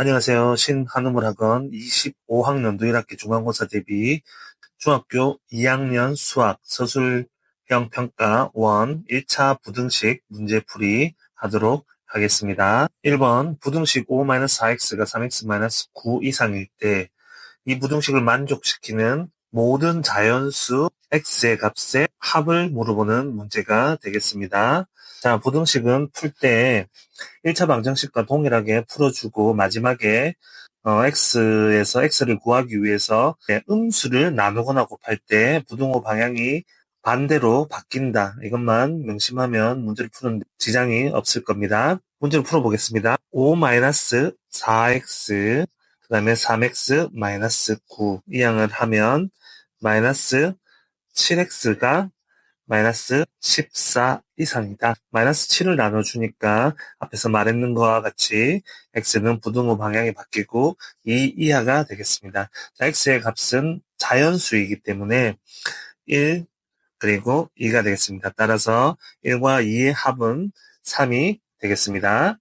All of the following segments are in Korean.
안녕하세요. 신한우물학원 25학년도 1학기 중간고사 대비 중학교 2학년 수학 서술형 평가 1 1차 부등식 문제풀이 하도록 하겠습니다. 1번 부등식 5-4x가 3x-9 이상일 때 이 부등식을 만족시키는 모든 자연수 x의 값의 합을 물어보는 문제가 되겠습니다. 자, 부등식은 풀 때 1차 방정식과 동일하게 풀어주고 마지막에 x에서 x를 구하기 위해서 음수를 나누거나 곱할 때 부등호 방향이 반대로 바뀐다. 이것만 명심하면 문제를 푸는 지장이 없을 겁니다. 문제를 풀어보겠습니다. 5-4x 그 다음에 3x-9 이 양을 하면 마이너스 7x가 마이너스 14 이상이다. 마이너스 7을 나눠주니까 앞에서 말했는 것과 같이 x는 부등호 방향이 바뀌고 2 이하가 되겠습니다. 자, x의 값은 자연수이기 때문에 1 그리고 2가 되겠습니다. 따라서 1과 2의 합은 3이 되겠습니다.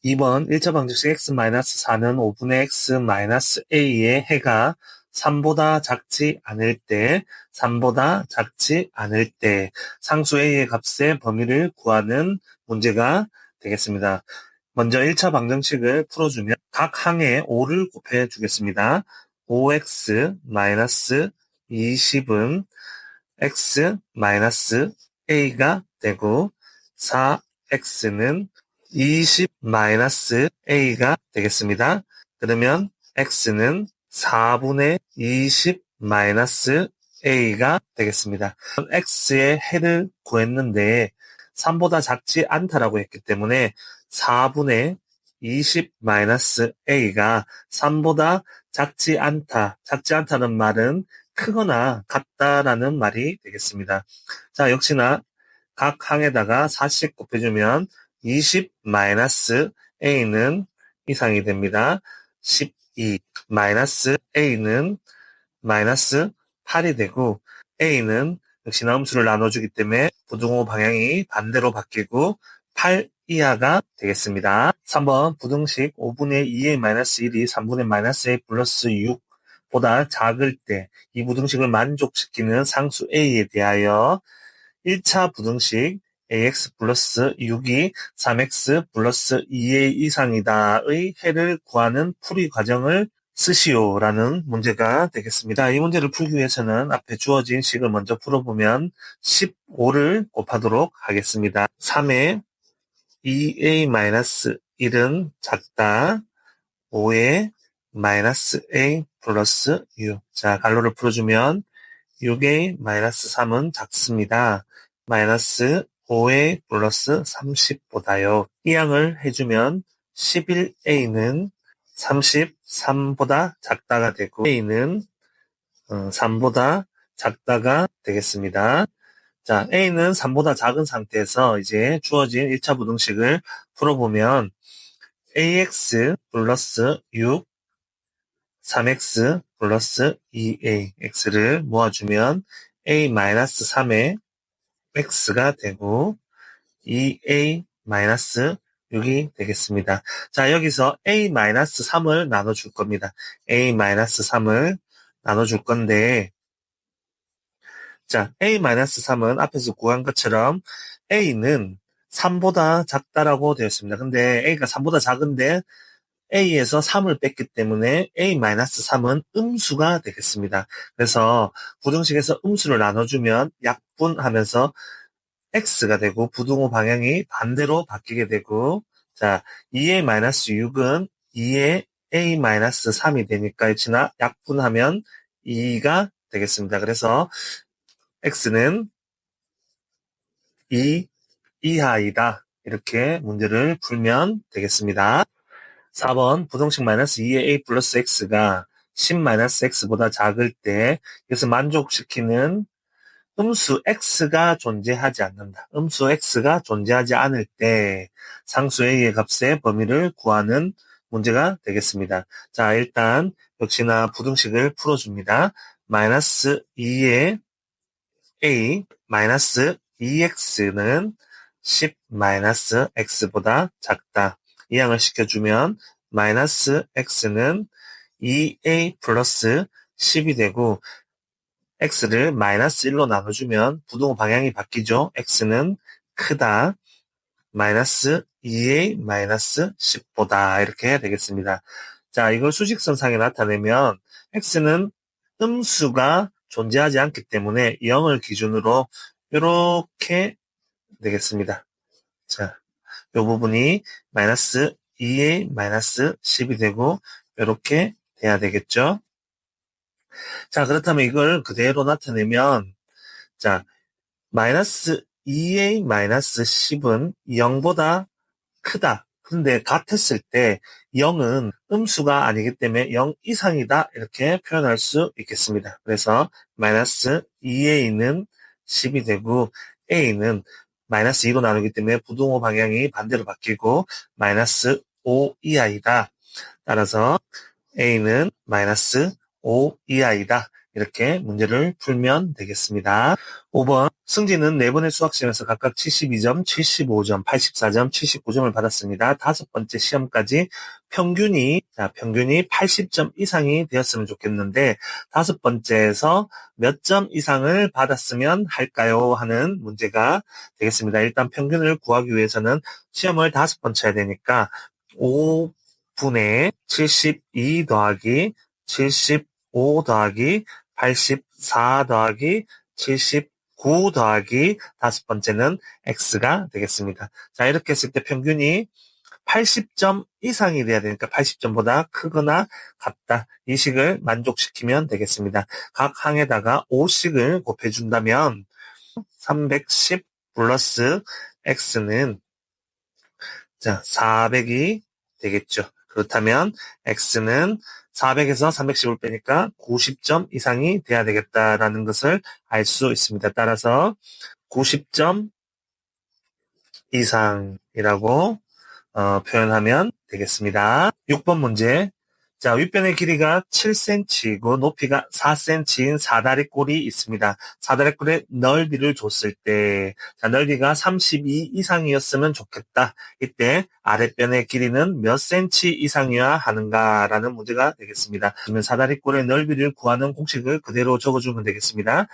2번 1차 방정식 x-4는 5분의 x-a의 해가 3보다 작지 않을 때, 3보다 작지 않을 때 상수 a의 값의 범위를 구하는 문제가 되겠습니다. 먼저 1차 방정식을 풀어주면 각 항에 5를 곱해 주겠습니다. 5x-20은 x-a가 되고 4x는 20-a가 되겠습니다. 그러면 x는 4분의 20-a가 되겠습니다. x의 해를 구했는데 3보다 작지 않다라고 했기 때문에 4분의 20-a가 3보다 작지 않다. 작지 않다는 말은 크거나 같다라는 말이 되겠습니다. 자, 역시나 각 항에다가 4씩 곱해주면 20-a는 이상이 됩니다. 12 a는 마이너스 8이 되고 a는 역시나 음수를 나눠주기 때문에 부등호 방향이 반대로 바뀌고 8 이하가 되겠습니다. 3번 부등식 5분의 2a 마이너스 1이 3분의 마이너스 a 플러스 6보다 작을 때 이 부등식을 만족시키는 상수 a에 대하여 1차 부등식 ax 플러스 6이 3x 플러스 2a 이상이다의 해를 구하는 풀이 과정을 쓰시오라는 문제가 되겠습니다. 이 문제를 풀기 위해서는 앞에 주어진 식을 먼저 풀어보면 15를 곱하도록 하겠습니다. 3에 2a-1은 작다. 5에 마이너스 a 플러스 6. 자, 갈로를 풀어주면 6a-3은 작습니다. 마이너스 5a 플러스 30보다요. 이 양을 해주면 11a는 33보다 작다가 되고 a는 3보다 작다가 되겠습니다. 자, a는 3보다 작은 상태에서 이제 주어진 1차 부등식을 풀어보면 ax 플러스 6 3x 플러스 2a, x를 모아주면 a-3의 x가 되고 2a-6이 되겠습니다. 자, 여기서 a-3을 나눠줄 겁니다. a-3을 나눠줄 건데, 자, a-3은 앞에서 구한 것처럼 a는 3보다 작다라고 되어 있습니다. 근데 a가 3보다 작은데 a에서 3을 뺐기 때문에 a-3은 음수가 되겠습니다. 그래서 부등식에서 음수를 나눠주면 약분하면서 x가 되고 부등호 방향이 반대로 바뀌게 되고 자 2a-6은 2에 a-3이 되니까 역시나 약분하면 2가 되겠습니다. 그래서 x는 2 이하이다. 이렇게 문제를 풀면 되겠습니다. 4번 부등식 마이너스 2의 a 플러스 x가 10-x보다 작을 때 이것을 만족시키는 음수 x가 존재하지 않는다. 음수 x가 존재하지 않을 때 상수 a의 값의 범위를 구하는 문제가 되겠습니다. 자, 일단 역시나 부등식을 풀어줍니다. 마이너스 2의 a 마이너스 2x는 10-x보다 작다. 이 양을 시켜주면 마이너스 x는 2a 플러스 10이 되고 x를 마이너스 1로 나눠주면 부동호 방향이 바뀌죠. x는 크다. 마이너스 2a 마이너스 10보다 이렇게 해야 되겠습니다. 자, 이걸 수직선상에 나타내면 x는 음수가 존재하지 않기 때문에 0을 기준으로 이렇게 되겠습니다. 자, 이 부분이 마이너스 2a 마이너스 10이 되고 이렇게 돼야 되겠죠. 자, 그렇다면 이걸 그대로 나타내면 자, 마이너스 2a 마이너스 10은 0보다 크다. 근데 같았을 때 0은 음수가 아니기 때문에 0 이상이다. 이렇게 표현할 수 있겠습니다. 그래서 마이너스 2a는 10이 되고 a는 마이너스 2로 나누기 때문에 부동호 방향이 반대로 바뀌고 마이너스 5 이하이다. 따라서 a는 마이너스 5 이하이다. 이렇게 문제를 풀면 되겠습니다. 5번 승진은 4번의 수학시험에서 각각 72점, 75점, 84점, 79점을 받았습니다. 5번째 시험까지 평균이 80점 이상이 되었으면 좋겠는데 5번째에서 몇 점 이상을 받았으면 할까요? 하는 문제가 되겠습니다. 일단 평균을 구하기 위해서는 시험을 5번 쳐야 되니까 5분의 72 더하기 75 더하기 84 더하기 79 더하기 5번째는 x가 되겠습니다. 자, 이렇게 했을 때 평균이 80점 이상이 돼야 되니까 80점보다 크거나 같다. 이 식을 만족시키면 되겠습니다. 각 항에다가 5씩을 곱해준다면 310 플러스 x는 400이 되겠죠. 그렇다면 x는 400에서 310을 빼니까 90점 이상이 돼야 되겠다라는 것을 알 수 있습니다. 따라서 90점 이상이라고 표현하면 되겠습니다. 6번 문제. 자, 윗변의 길이가 7cm이고 높이가 4cm인 사다리꼴이 있습니다. 사다리꼴의 넓이를 줬을 때, 자, 넓이가 32 이상이었으면 좋겠다. 이때 아랫변의 길이는 몇 cm 이상이어야 하는가라는 문제가 되겠습니다. 그러면 사다리꼴의 넓이를 구하는 공식을 그대로 적어주면 되겠습니다.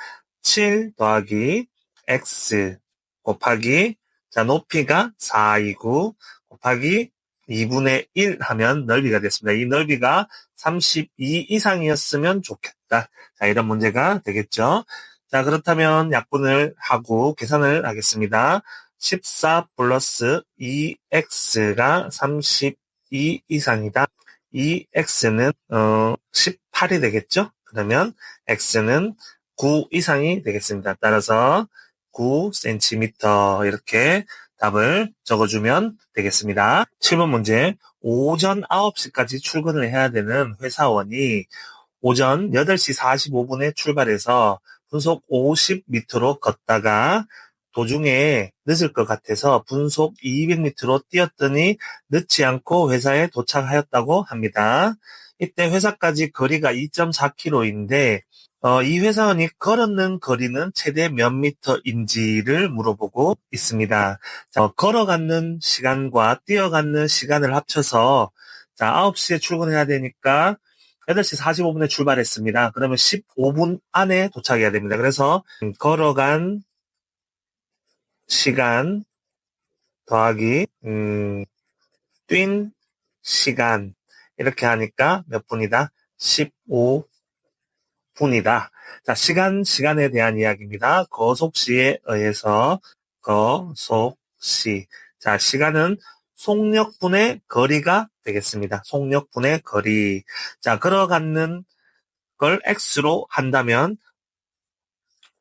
7 더하기 x 곱하기, 자, 높이가 4이고, 곱하기 2분의 1 하면 넓이가 됐습니다. 이 넓이가 32 이상이었으면 좋겠다. 자, 이런 문제가 되겠죠. 자, 그렇다면 약분을 하고 계산을 하겠습니다. 14 플러스 2x가 32 이상이다. 이 x는 18이 되겠죠. 그러면 x는 9 이상이 되겠습니다. 따라서 9cm 이렇게 답을 적어주면 되겠습니다. 7번 문제. 오전 9시까지 출근을 해야 되는 회사원이 오전 8시 45분에 출발해서 분속 50m로 걷다가 도중에 늦을 것 같아서 분속 200m로 뛰었더니 늦지 않고 회사에 도착하였다고 합니다. 이때 회사까지 거리가 2.4km인데 이 회사원이 걸었는 거리는 최대 몇 미터인지를 물어보고 있습니다. 자, 걸어가는 시간과 뛰어가는 시간을 합쳐서 9시에 출근해야 되니까 8시 45분에 출발했습니다. 그러면 15분 안에 도착해야 됩니다. 그래서 걸어간 시간 더하기 뛴 시간 이렇게 하니까 몇 분이다? 15분이다. 자, 시간에 대한 이야기입니다. 거속시에 의해서 거속시. 자, 시간은 속력분의 거리가 되겠습니다. 속력분의 거리. 자, 걸어가는 걸 x로 한다면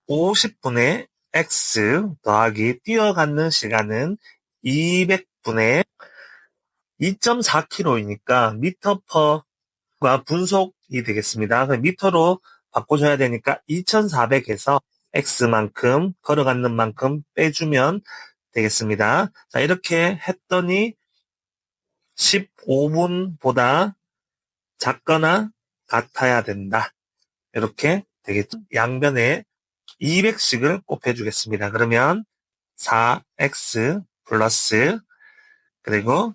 50분의 x 더하기 뛰어가는 시간은 200분의 2.4km이니까 미터 퍼가 분속이 되겠습니다. 미터로 바꿔줘야 되니까 2400에서 x만큼 걸어가는 만큼 빼주면 되겠습니다. 자, 이렇게 했더니 15분보다 작거나 같아야 된다. 이렇게 되겠죠. 양변에 200씩을 곱해주겠습니다. 그러면 4x 플러스 그리고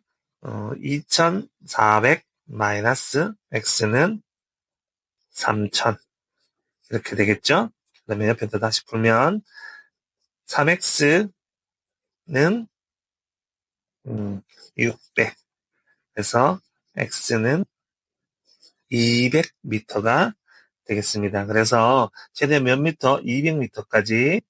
2400 마이너스 x는 3000 이렇게 되겠죠? 그 다음에 옆에다 다시 풀면 3x는 600 그래서 x는 200m가 되겠습니다. 그래서 최대 몇 미터? 200m까지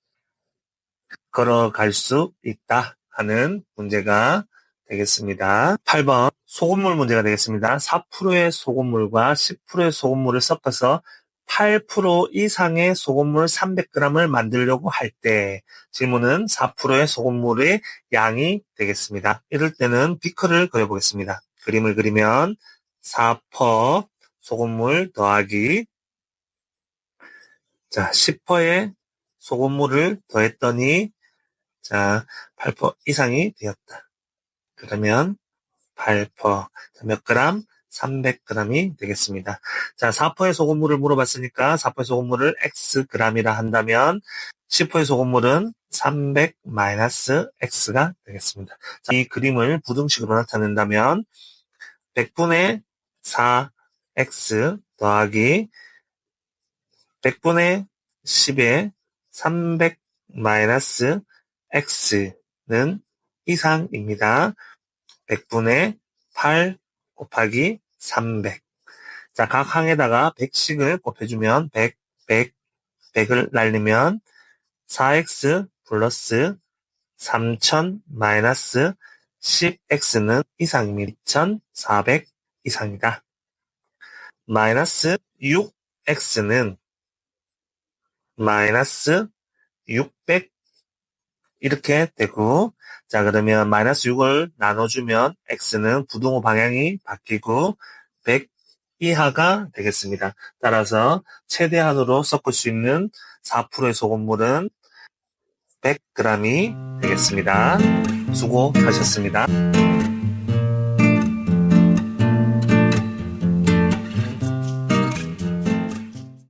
걸어갈 수 있다 하는 문제가 되겠습니다. 8번 소금물 문제가 되겠습니다. 4%의 소금물과 10%의 소금물을 섞어서 8% 이상의 소금물 300g을 만들려고 할 때 질문은 4%의 소금물의 양이 되겠습니다. 이럴 때는 비커를 그려보겠습니다. 그림을 그리면 4% 소금물 더하기 10%의 소금물을 더했더니 8% 이상이 되었다. 그러면 8%, 몇 그램? 300g이 되겠습니다. 4%의 소금물을 물어봤으니까 4%의 소금물을 xg이라 한다면 10%의 소금물은 300 마이너스 x가 되겠습니다. 이 그림을 부등식으로 나타낸다면 100분의 4x 더하기 100분의 10의 300 마이너스 x는 이상입니다. 100분의 8 곱하기 300. 각 항에다가 100씩을 곱해주면 100, 100, 100을 날리면 4x 플러스 3000 마이너스 10x는 이상입니다. 2400 이상이다. 마이너스 6x는 마이너스 600 이렇게 되고 그러면 마이너스 6을 나눠주면 x는 부등호 방향이 바뀌고 100 이하가 되겠습니다. 따라서 최대한으로 섞을 수 있는 4%의 소금물은 100g이 되겠습니다. 수고하셨습니다.